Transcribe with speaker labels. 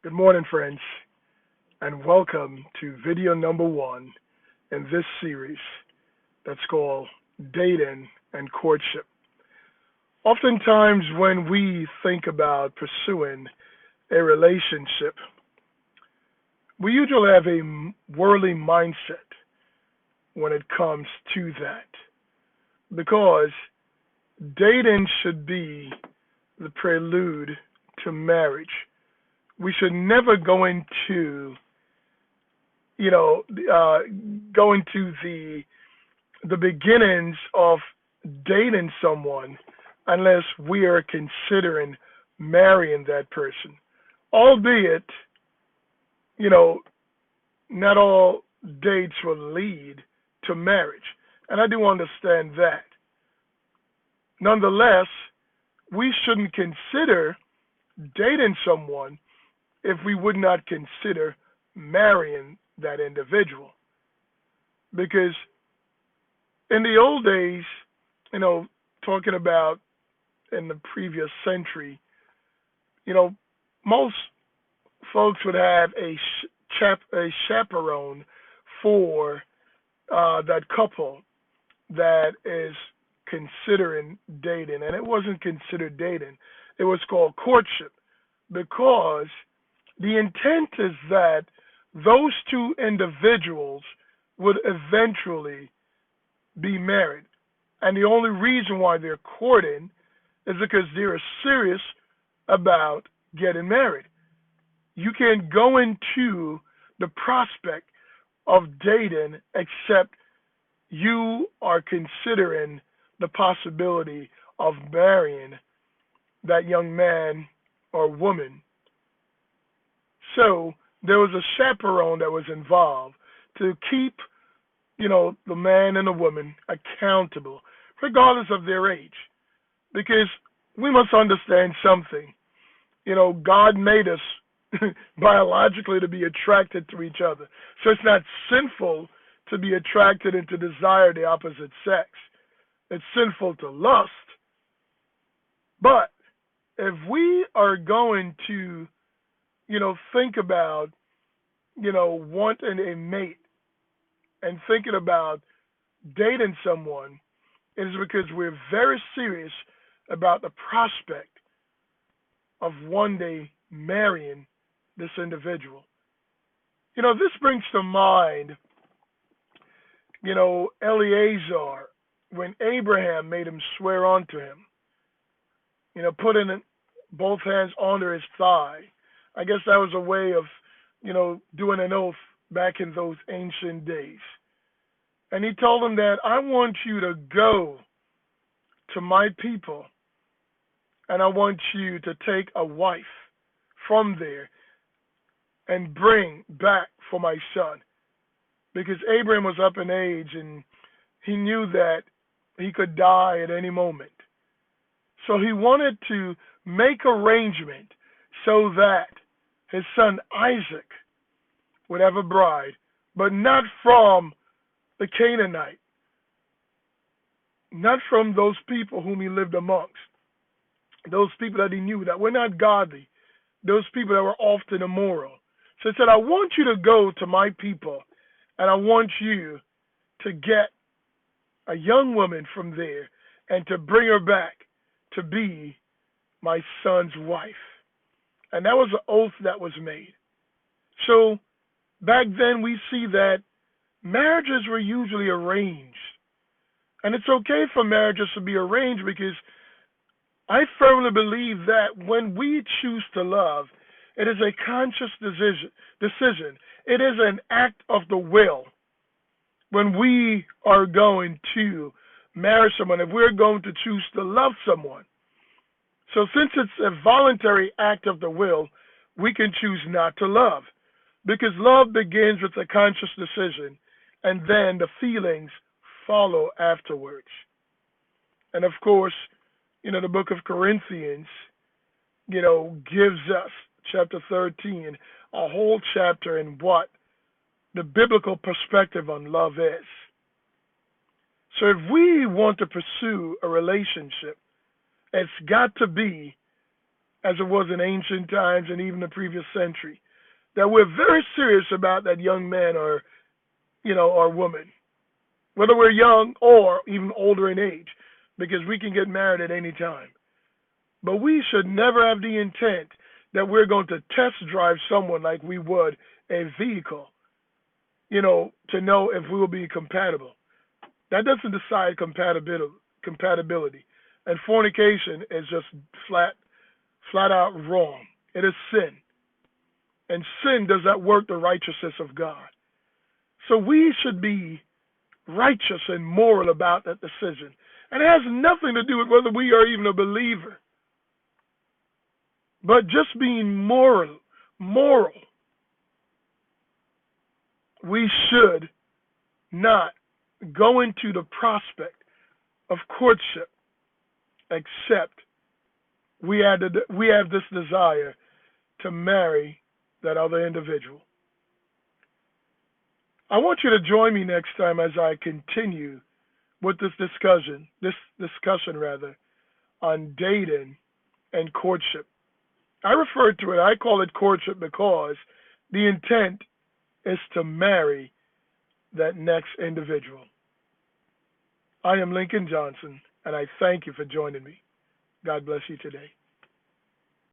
Speaker 1: Good morning, friends, and welcome to video number one in this series that's called Dating and Courtship. Oftentimes, when we think about pursuing a relationship, we usually have a worldly mindset when it comes to that because dating should be the prelude to marriage. We should never go into you know uh, go into the beginnings of dating someone unless we are considering marrying that person. Albeit, you know, not all dates will lead to marriage, and I do understand that. Nonetheless, we shouldn't consider dating someone if we would not consider marrying that individual. Because in the old days, you know, talking about in the previous century, you know, most folks would have a chaperone for that couple that is considering dating, and it wasn't considered dating; it was called courtship because the intent is that those two individuals would eventually be married. And the only reason why they're courting is because they're serious about getting married. You can't go into the prospect of dating except you are considering the possibility of marrying that young man or woman. So there was a chaperone that was involved to keep, the man and the woman accountable, regardless of their age. Because we must understand something. God made us biologically to be attracted to each other. So it's not sinful to be attracted and to desire the opposite sex. It's sinful to lust. But if we are going to, think about, wanting a mate and thinking about dating someone, it is because we're very serious about the prospect of one day marrying this individual. This brings to mind, Eleazar, when Abraham made him swear unto him, putting both hands under his thigh. I guess that was a way of, doing an oath back in those ancient days. And he told him that I want you to go to my people and I want you to take a wife from there and bring back for my son. Because Abraham was up in age and he knew that he could die at any moment. So he wanted to make arrangement so that his son Isaac would have a bride, but not from the Canaanite, not from those people whom he lived amongst, those people that he knew that were not godly, those people that were often immoral. So he said, I want you to go to my people and I want you to get a young woman from there and to bring her back to be my son's wife. And that was an oath that was made. So back then we see that marriages were usually arranged. And it's okay for marriages to be arranged because I firmly believe that when we choose to love, it is a conscious decision. It is an act of the will. When we are going to marry someone, if we're going to choose to love someone. So since it's a voluntary act of the will, we can choose not to love. Because love begins with a conscious decision, and then the feelings follow afterwards. And of course, the book of Corinthians, gives us, chapter 13, a whole chapter in what the biblical perspective on love is. So if we want to pursue a relationship, it's got to be as it was in ancient times and even the previous century, that we're very serious about that young man or, or woman, whether we're young or even older in age, because we can get married at any time. But we should never have the intent that we're going to test drive someone like we would a vehicle, to know if we will be compatible. That doesn't decide compatibility. And fornication is just flat out wrong. It is sin. And sin does not work the righteousness of God. So we should be righteous and moral about that decision. And it has nothing to do with whether we are even a believer. But just being moral. We should not go into the prospect of courtship except we have this desire to marry that other individual. I want you to join me next time as I continue with this discussion on dating and courtship. I refer to it, I call it courtship because the intent is to marry that next individual. I am Lincoln Johnson, and I thank you for joining me. God bless you today.